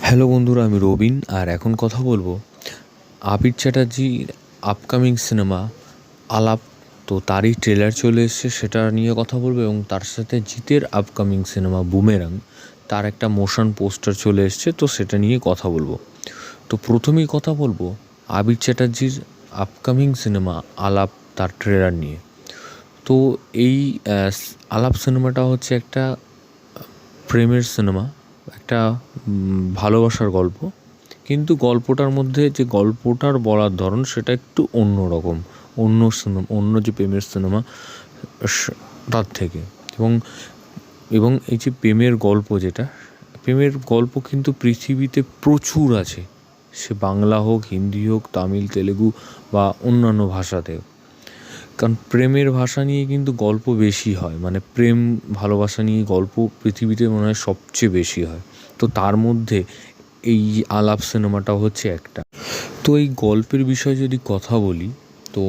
Hello বন্ধুরা, আমি রবিন। আর এখন কথা বলবো আবির চ্যাটার্জির আপকামিং সিনেমা আলাপ। তো তারই ট্রেলার চলে এসছে, সেটা নিয়ে কথা বলবো। এবং তার সাথে জিতের আপকামিং সিনেমা বুমেরাং, তার একটা মোশন পোস্টার চলে এসছে, তো সেটা নিয়ে কথা বলবো। তো প্রথমেই কথা বলবো আবির চ্যাটার্জির আপকামিং সিনেমা আলাপ, তার ট্রেলার নিয়ে। তো এই আলাপ সিনেমাটা হচ্ছে একটা প্রেমের সিনেমা, একটা ভালোবাসার গল্প। কিন্তু গল্পটার মধ্যে যে গল্পটার বলার ধরন সেটা একটু অন্য রকম, অন্য সিনেমা, অন্য যে প্রেমের সিনেমা তার থেকে। এবং এবং এই যে প্রেমের গল্প, যেটা প্রেমের গল্প কিন্তু পৃথিবীতে প্রচুর আছে, সে বাংলা হোক, হিন্দি হোক, তামিল, তেলেগু বা অন্যান্য ভাষাতেও। কারণ প্রেমের ভাষা নিয়ে কিন্তু গল্প বেশি হয়, মানে প্রেম ভালোবাসা নিয়ে গল্প পৃথিবীতে মনে হয় সবচেয়ে বেশি হয়। তো তার মধ্যে এই আলাপ সিনেমাটা হচ্ছে একটা। তো এই গল্পের বিষয়ে যদি কথা বলি, তো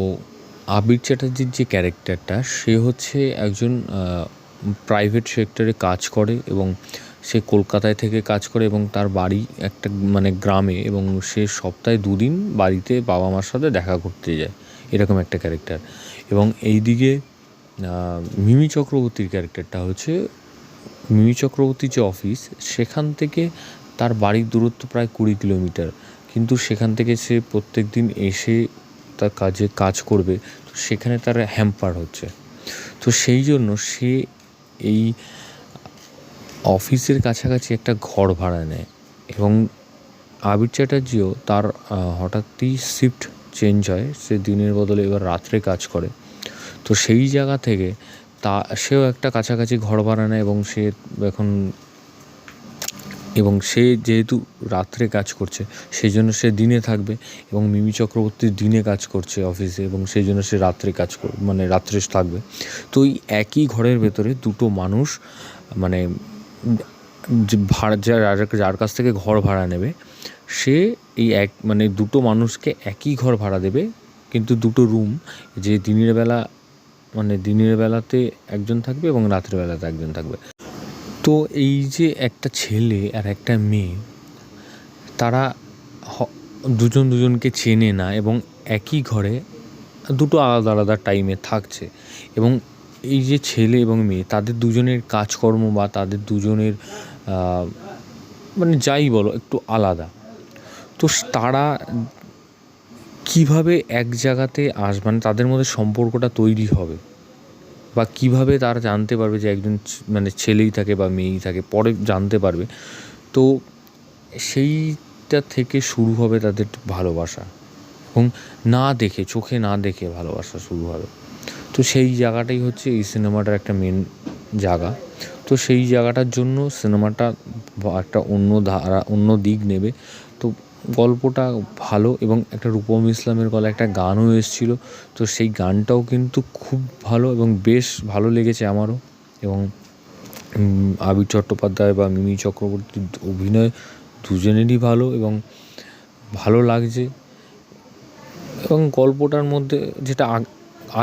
আবির চ্যাটার্জির যে ক্যারেক্টারটা, সে হচ্ছে একজন প্রাইভেট সেক্টরে কাজ করে, এবং সে কলকাতায় থেকে কাজ করে, এবং তার বাড়ি একটা মানে গ্রামে, এবং সে সপ্তাহে 2 দিন বাড়িতে বাবা মার সাথে দেখা করতে যায়, এরকম একটা ক্যারেক্টার। এবং এইদিকে মিমি চক্রবর্তীর ক্যারেক্টারটা হচ্ছে, মিমি চক্রবর্তীর যে অফিস, সেখান থেকে তার বাড়ির দূরত্ব প্রায় 20 কিলোমিটার। কিন্তু সেখান থেকে সে প্রত্যেক দিন এসে তার কাজ করবে, তো সেখানে তার হ্যাম্পার হচ্ছে। তো সেই জন্য সে এই অফিসের কাছাকাছি একটা ঘর ভাড়া নেয়। এবং আবির চ্যাটার্জিও তার হঠাৎই শিফট চেঞ্জ হয়, সে দিনের বদলে এবার রাত্রে কাজ করে। তো সেই জায়গা থেকে সেও একটা কাছাকাছি ঘর ভাড়া নেয়, এবং সে যেহেতু রাত্রে কাজ করছে, সেই জন্য সে দিনে থাকবে। এবং মিমি চক্রবর্তী দিনে কাজ করছে অফিসে, এবং সেই জন্য সে রাত্রে মানে রাত্রে থাকবে। তো এই একই ঘরের ভেতরে দুটো মানুষ, মানে ভাড়া যার কাছ থেকে ঘর ভাড়া নেবে, সে এই মানে দুটো মানুষকে একই ঘর ভাড়া দেবে, কিন্তু দুটো রুম। যে দিনের বেলাতে একজন থাকবে এবং রাতের বেলাতে একজন থাকবে। তো এই যে একটা ছেলে আর একটা মেয়ে, তারা দুজন দুজনকে চেনে না, এবং একই ঘরে দুটো আলাদা আলাদা টাইমে থাকছে। এবং এই যে ছেলে এবং মেয়ে, তাদের দুজনের কাজকর্ম বা তাদের দুজনের মানে যাই বলো, একটু আলাদা। তো তারা কিভাবে এক জায়গাতে আসবে, মানে তাদের মধ্যে সম্পর্কটা তৈরি হবে, বা কিভাবে তারা জানতে পারবে যে একজন মানে ছেলেই থাকে বা মেয়েই থাকে, পরে জানতে পারবে। তো সেইটা থেকে শুরু হবে তাদের ভালোবাসা, এবং চোখে না দেখে ভালোবাসা শুরু হবে। তো সেই জায়গাটাই হচ্ছে এই সিনেমাটার একটা মেন জায়গা। তো সেই জায়গাটার জন্য সিনেমাটা একটা অন্য দিক নেবে। তো গল্পটা ভালো, এবং একটা রূপম ইসলামের গলায় একটা গানও এসেছিলো, তো সেই গানটাও কিন্তু খুব ভালো এবং বেশ ভালো লেগেছে আমারও। এবং আবির চট্টোপাধ্যায় বা মিমি চক্রবর্তীর অভিনয় দুজনেরই ভালো, এবং ভালো লাগছে। এবং গল্পটার মধ্যে যেটা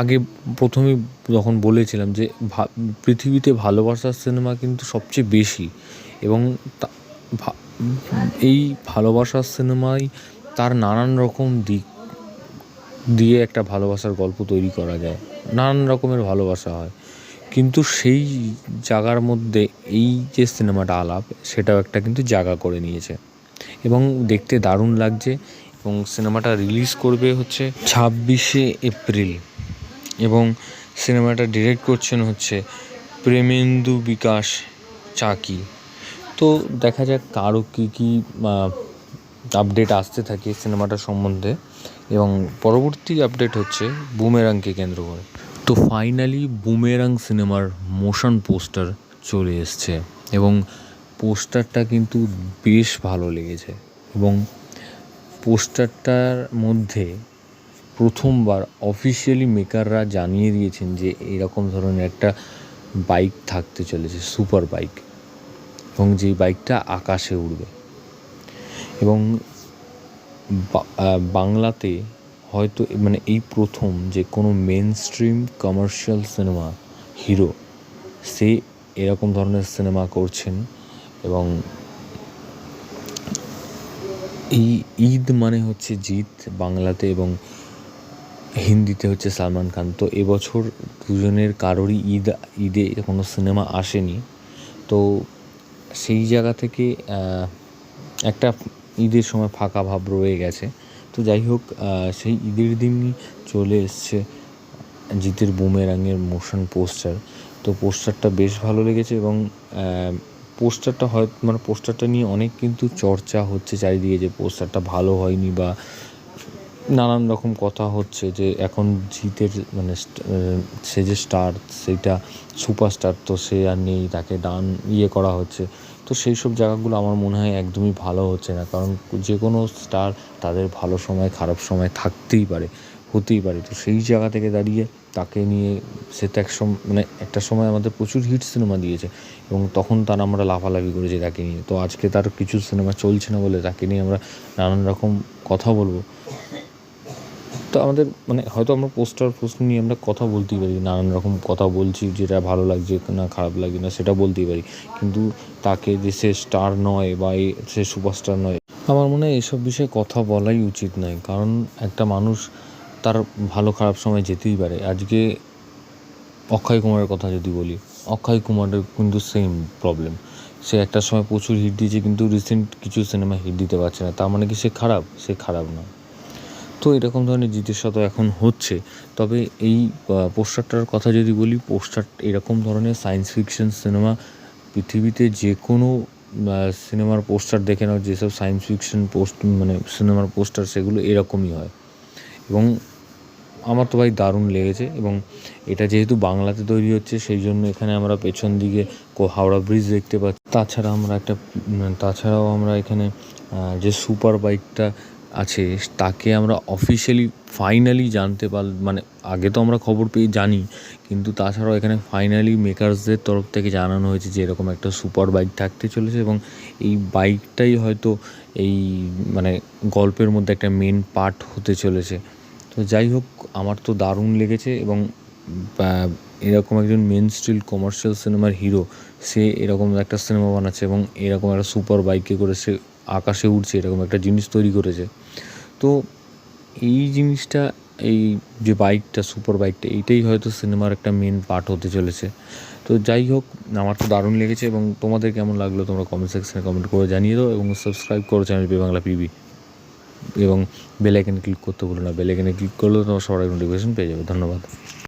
আগে প্রথমেই যখন বলেছিলাম যে পৃথিবীতে ভালোবাসার সিনেমা কিন্তু সবচেয়ে বেশি, এবং এই ভালোবাসার সিনেমায় তার নানান রকম দিক দিয়ে একটা ভালোবাসার গল্প তৈরি করা যায়, নানান রকমের ভালোবাসা হয়। কিন্তু সেই জায়গার মধ্যে এই যে সিনেমাটা আলাপ, সেটাও একটা কিন্তু জায়গা করে নিয়েছে, এবং দেখতে দারুণ লাগছে। এবং সিনেমাটা রিলিজ করবে হচ্ছে 26শে এপ্রিল, এবং সিনেমাটা ডিরেক্ট করছেন হচ্ছে প্রেমেন্দু বিকাশ চাকি। তো দেখা যাক কারো কী আপডেট আসতে থাকে সিনেমাটা সম্বন্ধে। এবং পরবর্তী আপডেট হচ্ছে বুমেরাংকে কেন্দ্র করে। তো ফাইনালি বুমেরাং সিনেমার মোশন পোস্টার চলে এসছে, এবং পোস্টারটা কিন্তু বেশ ভালো লেগেছে। এবং পোস্টারটার মধ্যে প্রথমবার অফিসিয়ালি মেকাররা জানিয়ে দিয়েছেন যে এরকম ধরনের একটা বাইক থাকতে চলেছে, সুপার বাইক, এবং যেই বাইকটা আকাশে উড়বে। এবং বাংলাতে হয়তো মানে এই প্রথম যে কোনো main stream commercial cinema hero, সে এরকম ধরনের সিনেমা করছেন। এবং এই ঈদ মানে হচ্ছে জিত বাংলাতে, এবং হিন্দিতে হচ্ছে সালমান খান। তো এবছর দুজনের কারোরই ঈদে কোনো সিনেমা আসেনি। তো সেই জায়গা থেকে একটা ঈদের সময় ফাঁকা ভাব রয়ে গেছে। তো যাই হোক, সেই ঈদের দিনই চলে এসছে জিতের বুমেরাংয়ের মোশন পোস্টার। তো পোস্টারটা বেশ ভালো লেগেছে, এবং পোস্টারটা মানে পোস্টারটা নিয়ে অনেক কিন্তু চর্চা হচ্ছে চারিদিকে, যে পোস্টারটা ভালো হয়নি বা নানান রকম কথা হচ্ছে, যে এখন জিতের মানে সে যে স্টার, সেইটা সুপারস্টার, তো সে আর নেই, তাকে করা হচ্ছে। তো সেই সব জায়গাগুলো আমার মনে হয় একদমই ভালো হচ্ছে না, কারণ যে কোনো স্টার, তাদের ভালো সময় খারাপ সময় থাকতেই পারে, হতেই পারে। তো সেই জায়গা থেকে দাঁড়িয়ে তাকে নিয়ে, সে তো মানে একটা সময় আমাদের প্রচুর হিট সিনেমা দিয়েছে, এবং তখন তার আমরা লাফালাফি করেছি তাকে নিয়ে। তো আজকে তার কিছু সিনেমা চলছে না বলে তাকে নিয়ে আমরা নানান রকম কথা বলবো। তো আমাদের মানে হয়তো আমরা পোস্টার নিয়ে আমরা কথা বলতেই পারি, নানান রকম কথা বলছি, যেটা ভালো লাগছে না খারাপ লাগছে না সেটা বলতেই পারি, কিন্তু তাকে যে সে স্টার নয় বা সে সুপারস্টার নয়, আমার মনে হয় এসব বিষয়ে কথা বলাই উচিত নয়। কারণ একটা মানুষ তার ভালো খারাপ সময় যেতেই পারে। আজকে অক্ষয় কুমারের কথা যদি বলি, অক্ষয় কুমারের কিন্তু সেম প্রবলেম। সে একটা সময় প্রচুর হিট দিয়েছে, কিন্তু রিসেন্ট কিছু সিনেমা হিট দিতে পারছে না। তার মানে কি সে খারাপ? সে খারাপ না। তো এরকম ধরনের জিতের সাথে এখন হচ্ছে। তবে এই পোস্টারটার কথা যদি বলি, পোস্টার এরকম ধরনের সায়েন্স ফিকশন সিনেমা, পৃথিবীতে যে কোনো সিনেমার পোস্টার দেখে নাও, যেসব সায়েন্স ফিকশন মানে সিনেমার পোস্টার, সেগুলো এরকমই হয়। এবং আমার তো ভাই দারুণ লেগেছে। এবং এটা যেহেতু বাংলাতে তৈরি হচ্ছে, সেই জন্য এখানে আমরা পেছন দিকে হাওড়া ব্রিজ দেখতে পাচ্ছি। তাছাড়াও আমরা এখানে যে সুপার বাইকটা আছে, তাকে আমরা অফিশিয়ালি ফাইনালি জানতে মানে আগে তো আমরা খবর পেয়ে জানি, কিন্তু তাছাড়াও এখানে ফাইনালি মেকার্সদের তরফ থেকে জানানো হয়েছে যে এরকম একটা সুপার বাইক থাকতে চলেছে, এবং এই বাইকটাই হয়তো এই মানে গল্পের মধ্যে একটা মেন পার্ট হতে চলেছে। তো যাই হোক, আমার তো দারুণ লেগেছে। এবং এরকম একজন মেন স্ট্রিম কমার্শিয়াল সিনেমার হিরো, সে এরকম একটা সিনেমা বানাচ্ছে, এবং এরকম একটা সুপার বাইকে করে সে আকাশে উড়ছে, এরকম একটা জিনিস তৈরি করেছে। তো এই জিনিসটা, এই যে বাইকটা, সুপার বাইকটা, এইটাই হয়তো সিনেমার একটা মেন পার্ট হতে চলেছে। তো যাই হোক, আমার তো দারুণ লেগেছে। এবং তোমাদের কেমন লাগলো তোমরা কমেন্ট সেকশনে কমেন্ট করে জানিয়ে দাও, এবং সাবস্ক্রাইব করো চ্যানেল বাংলা পিবি, এবং বেল আইকনে ক্লিক করতে ভুলো না। বেল আইকনে ক্লিক করলেও তোমরা সবার নোটিফিকেশন পেয়ে যাবে। ধন্যবাদ।